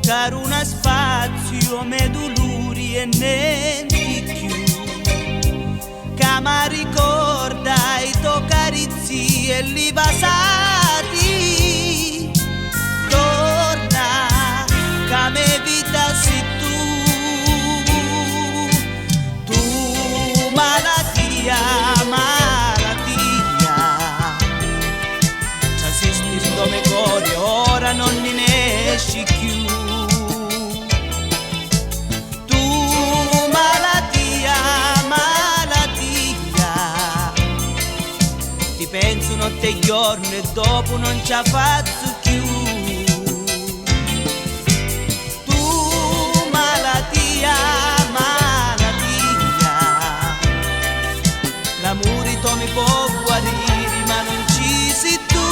cercare uno spazio, me dolori e niente più, che mi ricorda i tuoi carizi e li passati. Torna, che me vita sei tu malattia, c'assisti sto me cuore, ora non ne esci più. Penso notte e giorno e dopo non ci faccio più. Tu malattia, l'amore tu mi può guarire ma non ci sei tu.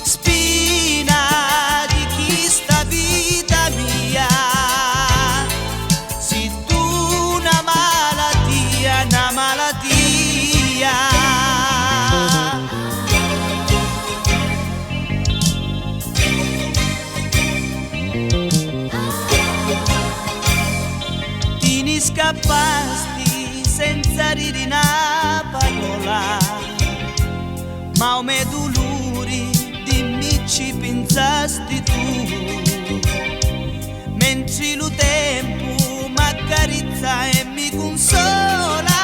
Spina di chi sta vita mia, sei tu una malattia, una malattia. Ti scappasti senza dire una parola, ma o me dolori dimmi ci pensasti tu, mentre lo tempo m'accarezza e mi consola.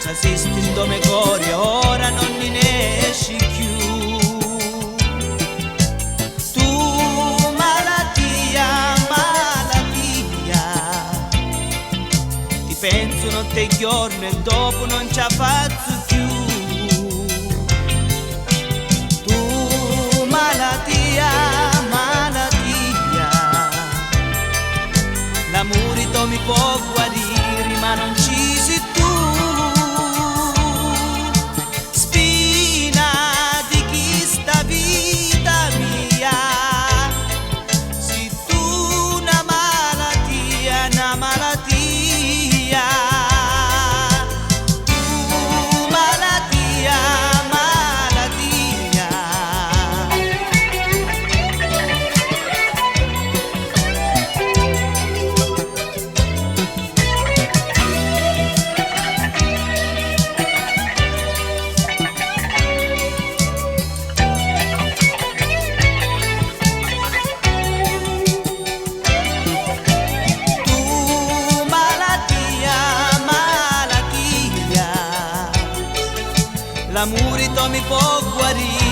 C'assisti sto me cuore, ora non ne esci più. Tu malattia, ti penso notte e giorno e dopo non ci faccio più. Tu malattia, l'amore tu mi può guarire ma non ci sei tu. L'amore tu mi può guarire